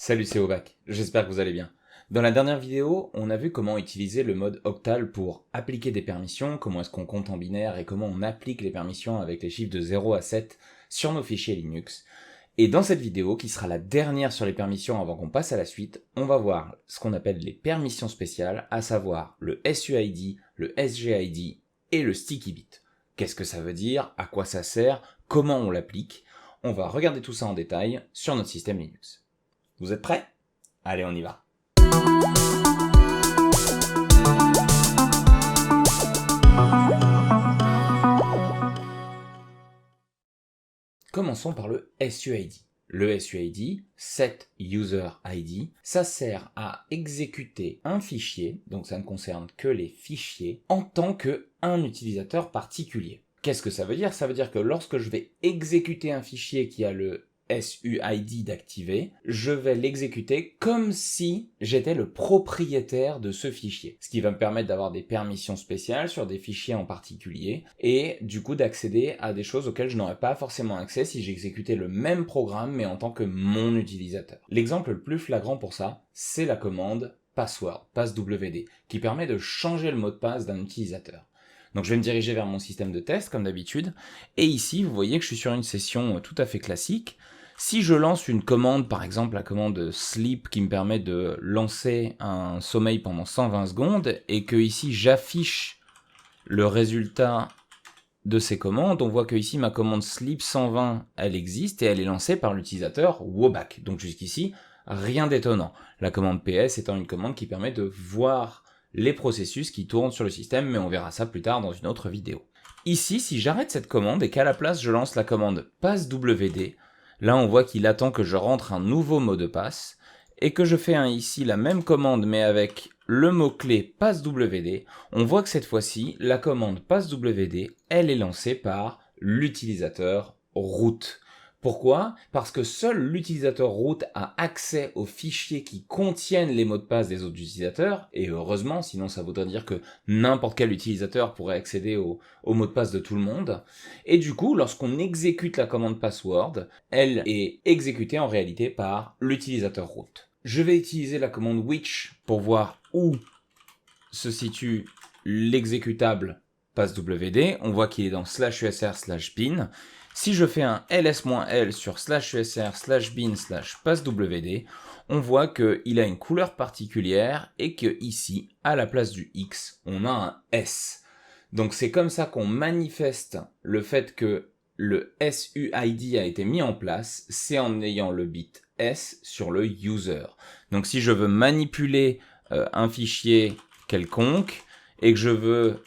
Salut, c'est Ovac, j'espère que vous allez bien. Dans la dernière vidéo, on a vu comment utiliser le mode octal pour appliquer des permissions, comment est-ce qu'on compte en binaire et comment on applique les permissions avec les chiffres de 0 à 7 sur nos fichiers Linux. Et dans cette vidéo, qui sera la dernière sur les permissions avant qu'on passe à la suite, on va voir ce qu'on appelle les permissions spéciales, à savoir le SUID, le SGID et le sticky bit. Qu'est-ce que ça veut dire? À quoi ça sert? Comment on l'applique? On va regarder tout ça en détail sur notre système Linux. Vous êtes prêts? Allez, on y va. Commençons par le SUID. Le SUID, Set User ID, ça sert à exécuter un fichier, donc ça ne concerne que les fichiers, en tant qu'un utilisateur particulier. Qu'est-ce que ça veut dire? Ça veut dire que lorsque je vais exécuter un fichier qui a le SUID d'activer, je vais l'exécuter comme si j'étais le propriétaire de ce fichier. Ce qui va me permettre d'avoir des permissions spéciales sur des fichiers en particulier et du coup d'accéder à des choses auxquelles je n'aurais pas forcément accès si j'exécutais le même programme mais en tant que mon utilisateur. L'exemple le plus flagrant pour ça, c'est la commande password, passwd, qui permet de changer le mot de passe d'un utilisateur. Donc je vais me diriger vers mon système de test comme d'habitude et ici vous voyez que je suis sur une session tout à fait classique. Si je lance une commande, par exemple la commande sleep qui me permet de lancer un sommeil pendant 120 secondes et que ici j'affiche le résultat de ces commandes, on voit que ici ma commande sleep 120 elle existe et elle est lancée par l'utilisateur Wobak. Donc jusqu'ici rien d'étonnant. La commande PS étant une commande qui permet de voir les processus qui tournent sur le système, mais on verra ça plus tard dans une autre vidéo. Ici, si j'arrête cette commande et qu'à la place je lance la commande passwd, là, on voit qu'il attend que je rentre un nouveau mot de passe et que je fais ici la même commande mais avec le mot-clé passwd. On voit que cette fois-ci, la commande passwd, elle est lancée par l'utilisateur root. Pourquoi? Parce que seul l'utilisateur root a accès aux fichiers qui contiennent les mots de passe des autres utilisateurs, et heureusement, sinon ça voudrait dire que n'importe quel utilisateur pourrait accéder aux mots de passe de tout le monde. Et du coup, lorsqu'on exécute la commande password, elle est exécutée en réalité par l'utilisateur root. Je vais utiliser la commande which pour voir où se situe l'exécutable passwd. On voit qu'il est dans /usr/bin. Si je fais un ls-l sur /usr/bin/passwd, on voit qu'il a une couleur particulière et que ici, à la place du X, on a un S. Donc c'est comme ça qu'on manifeste le fait que le SUID a été mis en place, c'est en ayant le bit S sur le user. Donc si je veux manipuler un fichier quelconque et que je veux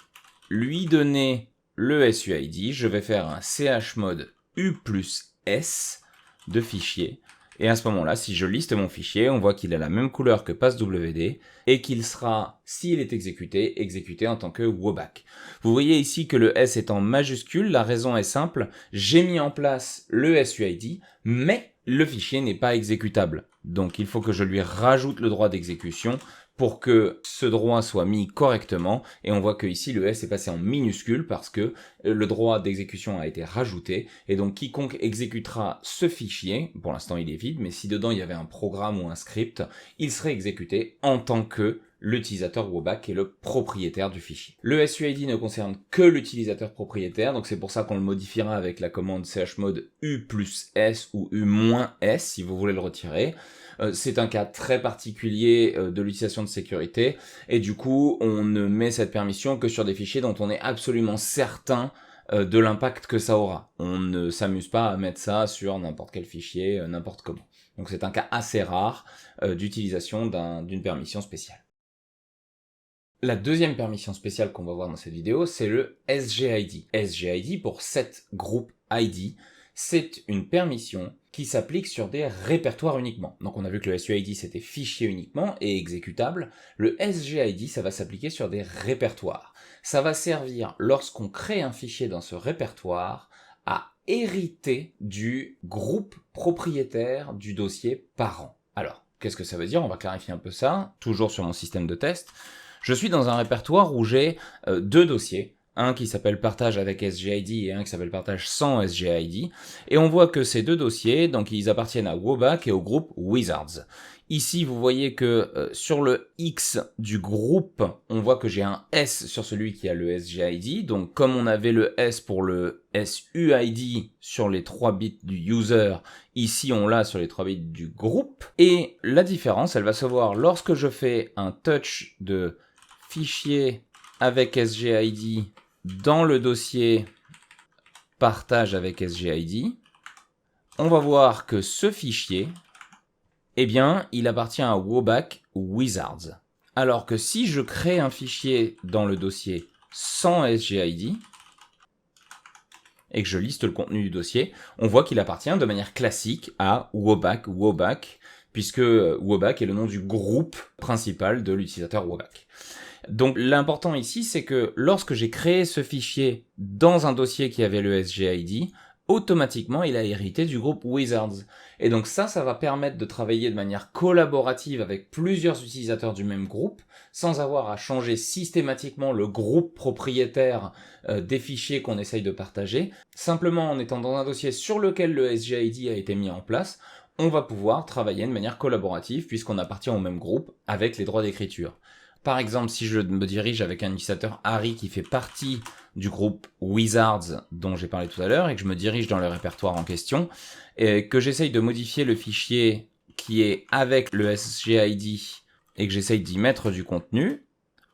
lui donner le SUID, je vais faire un chmod u plus s de fichier. Et à ce moment-là, si je liste mon fichier, on voit qu'il a la même couleur que passwd et qu'il sera, s'il est exécuté en tant que wobak. Vous voyez ici que le S est en majuscule, la raison est simple, j'ai mis en place le SUID, mais le fichier n'est pas exécutable. Donc il faut que je lui rajoute le droit d'exécution pour que ce droit soit mis correctement, et on voit que ici le S est passé en minuscule parce que le droit d'exécution a été rajouté, et donc quiconque exécutera ce fichier, pour l'instant il est vide, mais si dedans il y avait un programme ou un script, il serait exécuté en tant que l'utilisateur Wobak est le propriétaire du fichier. Le SUID ne concerne que l'utilisateur propriétaire, donc c'est pour ça qu'on le modifiera avec la commande chmod u plus s ou u moins s si vous voulez le retirer. C'est un cas très particulier de l'utilisation de sécurité et du coup on ne met cette permission que sur des fichiers dont on est absolument certain de l'impact que ça aura. On ne s'amuse pas à mettre ça sur n'importe quel fichier, n'importe comment. Donc c'est un cas assez rare d'utilisation d'une permission spéciale. La deuxième permission spéciale qu'on va voir dans cette vidéo, c'est le SGID. SGID pour Set Group ID, c'est une permission qui s'applique sur des répertoires uniquement. Donc on a vu que le SUID c'était fichier uniquement et exécutable. Le SGID, ça va s'appliquer sur des répertoires. Ça va servir lorsqu'on crée un fichier dans ce répertoire à hériter du groupe propriétaire du dossier parent. Alors, qu'est-ce que ça veut dire? On va clarifier un peu ça, toujours sur mon système de test. Je suis dans un répertoire où j'ai deux dossiers, un qui s'appelle partage avec SGID et un qui s'appelle partage sans SGID, et on voit que ces deux dossiers, donc ils appartiennent à Wobak et au groupe Wizards. Ici, vous voyez que sur le X du groupe, on voit que j'ai un S sur celui qui a le SGID. Donc, comme on avait le S pour le SUID sur les 3 bits du user, ici on l'a sur les 3 bits du groupe. Et la différence, elle va se voir lorsque je fais un touch de fichier avec SGID dans le dossier partage avec SGID. On va voir que ce fichier, eh bien, il appartient à Wobak Wizards. Alors que si je crée un fichier dans le dossier sans SGID, et que je liste le contenu du dossier, on voit qu'il appartient de manière classique à Wobak, puisque Wobak est le nom du groupe principal de l'utilisateur Wobak. Donc l'important ici, c'est que lorsque j'ai créé ce fichier dans un dossier qui avait le SGID, automatiquement, il a hérité du groupe Wizards. Et donc ça va permettre de travailler de manière collaborative avec plusieurs utilisateurs du même groupe, sans avoir à changer systématiquement le groupe propriétaire des fichiers qu'on essaye de partager. Simplement en étant dans un dossier sur lequel le SGID a été mis en place, on va pouvoir travailler de manière collaborative puisqu'on appartient au même groupe avec les droits d'écriture. Par exemple, si je me dirige avec un utilisateur Harry qui fait partie du groupe Wizards dont j'ai parlé tout à l'heure et que je me dirige dans le répertoire en question et que j'essaye de modifier le fichier qui est avec le SGID et que j'essaye d'y mettre du contenu,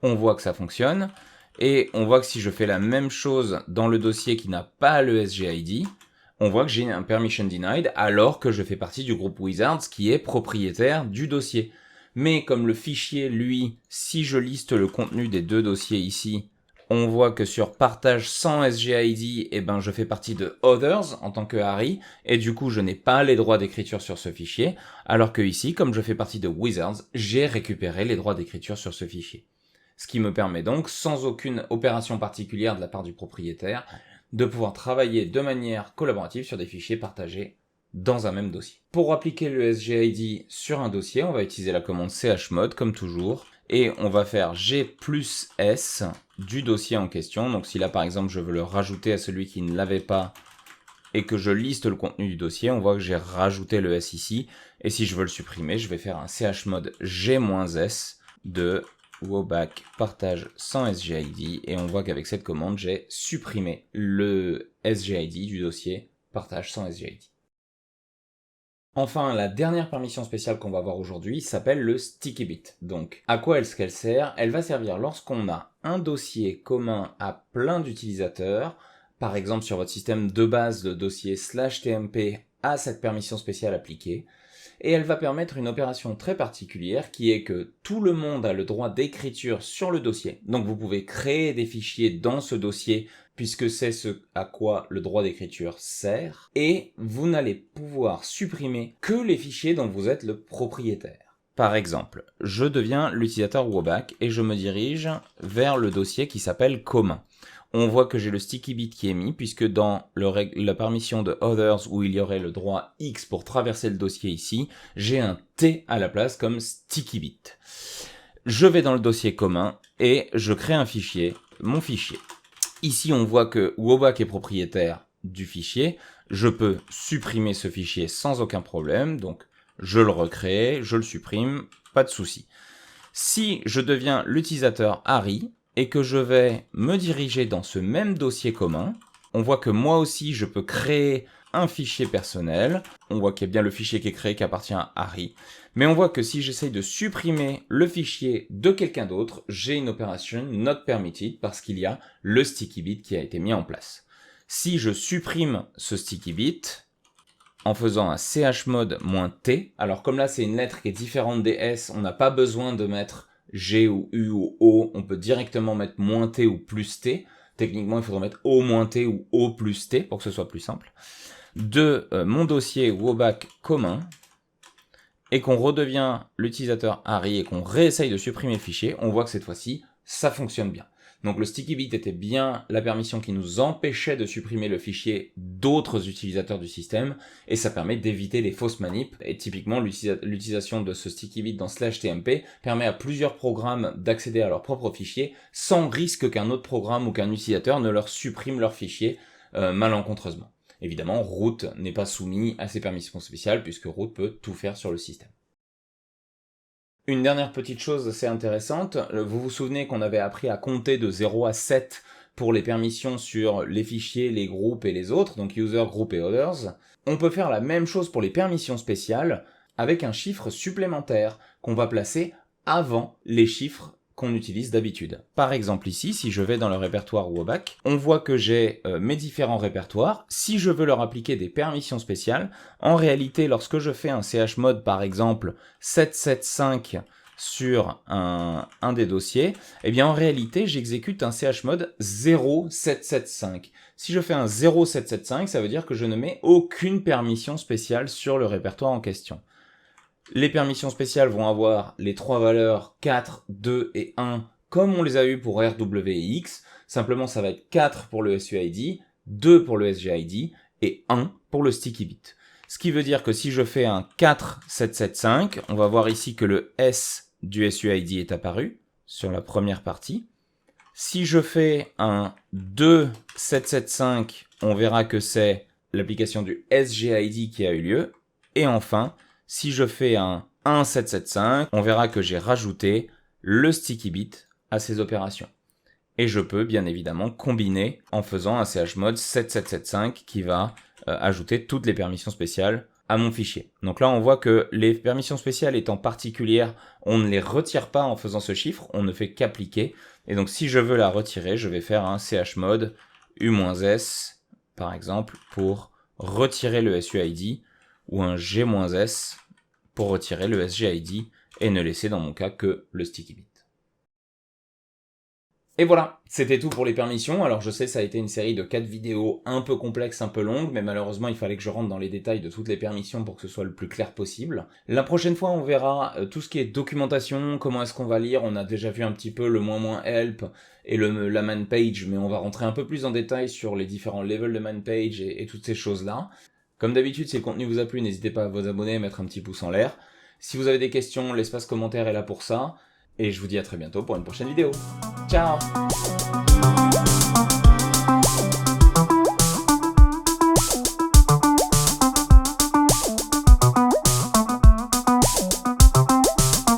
on voit que ça fonctionne et on voit que si je fais la même chose dans le dossier qui n'a pas le SGID, on voit que j'ai un permission denied alors que je fais partie du groupe Wizards qui est propriétaire du dossier. Mais comme le fichier, lui, si je liste le contenu des deux dossiers ici, on voit que sur partage sans SGID, eh ben, je fais partie de Others en tant que Harry, et du coup, je n'ai pas les droits d'écriture sur ce fichier, alors que ici, comme je fais partie de Wizards, j'ai récupéré les droits d'écriture sur ce fichier. Ce qui me permet donc, sans aucune opération particulière de la part du propriétaire, de pouvoir travailler de manière collaborative sur des fichiers partagés dans un même dossier. Pour appliquer le SGID sur un dossier, on va utiliser la commande chmod comme toujours et on va faire g plus s du dossier en question. Donc si là par exemple je veux le rajouter à celui qui ne l'avait pas et que je liste le contenu du dossier, on voit que j'ai rajouté le s ici. Et si je veux le supprimer, je vais faire un chmod g-s de Wobak partage sans SGID et on voit qu'avec cette commande, j'ai supprimé le SGID du dossier partage sans SGID. Enfin, la dernière permission spéciale qu'on va voir aujourd'hui s'appelle le sticky bit. Donc, à quoi est-ce qu'elle sert? Elle va servir lorsqu'on a un dossier commun à plein d'utilisateurs. Par exemple, sur votre système de base, le dossier /tmp a cette permission spéciale appliquée. Et elle va permettre une opération très particulière qui est que tout le monde a le droit d'écriture sur le dossier. Donc vous pouvez créer des fichiers dans ce dossier puisque c'est ce à quoi le droit d'écriture sert. Et vous n'allez pouvoir supprimer que les fichiers dont vous êtes le propriétaire. Par exemple, je deviens l'utilisateur Wobak et je me dirige vers le dossier qui s'appelle commun. On voit que j'ai le sticky bit qui est mis, puisque dans la permission de Others, où il y aurait le droit X pour traverser le dossier ici, j'ai un T à la place comme sticky bit. Je vais dans le dossier commun, et je crée un fichier, mon fichier. Ici, on voit que Wobak est propriétaire du fichier. Je peux supprimer ce fichier sans aucun problème, donc je le recrée, je le supprime, pas de souci. Si je deviens l'utilisateur Harry, et que je vais me diriger dans ce même dossier commun, on voit que moi aussi je peux créer un fichier personnel, on voit qu'il y a bien le fichier qui est créé qui appartient à Harry, mais on voit que si j'essaye de supprimer le fichier de quelqu'un d'autre, j'ai une opération not permitted parce qu'il y a le sticky bit qui a été mis en place. Si je supprime ce sticky bit, en faisant un chmod-t, alors comme là c'est une lettre qui est différente des S, on n'a pas besoin de mettre G ou U ou O, on peut directement mettre -T ou +T. Techniquement, il faudrait mettre O-T ou O plus T pour que ce soit plus simple. De mon dossier Wobak commun, et qu'on redevient l'utilisateur Harry et qu'on réessaye de supprimer le fichier, on voit que cette fois-ci, ça fonctionne bien. Donc le sticky bit était bien la permission qui nous empêchait de supprimer le fichier d'autres utilisateurs du système, et ça permet d'éviter les fausses manips. Et typiquement, l'utilisation de ce sticky bit dans /tmp permet à plusieurs programmes d'accéder à leur propre fichier sans risque qu'un autre programme ou qu'un utilisateur ne leur supprime leur fichier malencontreusement. Évidemment, root n'est pas soumis à ces permissions spéciales puisque root peut tout faire sur le système. Une dernière petite chose assez intéressante, vous vous souvenez qu'on avait appris à compter de 0 à 7 pour les permissions sur les fichiers, les groupes et les autres, donc user, group et others. On peut faire la même chose pour les permissions spéciales avec un chiffre supplémentaire qu'on va placer avant les chiffres qu'on utilise d'habitude. Par exemple ici, si je vais dans le répertoire Wobak, on voit que j'ai mes différents répertoires. Si je veux leur appliquer des permissions spéciales, en réalité, lorsque je fais un chmod, par exemple 775 sur un des dossiers, eh bien en réalité, j'exécute un chmod 0775. Si je fais un 0775, ça veut dire que je ne mets aucune permission spéciale sur le répertoire en question. Les permissions spéciales vont avoir les trois valeurs 4, 2 et 1 comme on les a eu pour RW et X. Simplement, ça va être 4 pour le SUID, 2 pour le SGID et 1 pour le sticky bit. Ce qui veut dire que si je fais un 4775, on va voir ici que le S du SUID est apparu sur la première partie. Si je fais un 2775, on verra que c'est l'application du SGID qui a eu lieu. Et enfin, si je fais un 1775, on verra que j'ai rajouté le sticky bit à ces opérations. Et je peux bien évidemment combiner en faisant un chmod 7775 qui va ajouter toutes les permissions spéciales à mon fichier. Donc là, on voit que les permissions spéciales étant particulières, on ne les retire pas en faisant ce chiffre, on ne fait qu'appliquer. Et donc si je veux la retirer, je vais faire un chmod U-S, par exemple, pour retirer le SUID, ou un G-S pour retirer le SGID et ne laisser dans mon cas que le sticky bit. Et voilà, c'était tout pour les permissions. Alors je sais, ça a été une série de 4 vidéos un peu complexes, un peu longues, mais malheureusement il fallait que je rentre dans les détails de toutes les permissions pour que ce soit le plus clair possible. La prochaine fois on verra tout ce qui est documentation, comment est-ce qu'on va lire. On a déjà vu un petit peu le moins help et la man page, mais on va rentrer un peu plus en détail sur les différents levels de man page et toutes ces choses-là. Comme d'habitude, si le contenu vous a plu, n'hésitez pas à vous abonner et mettre un petit pouce en l'air. Si vous avez des questions, l'espace commentaire est là pour ça. Et je vous dis à très bientôt pour une prochaine vidéo. Ciao!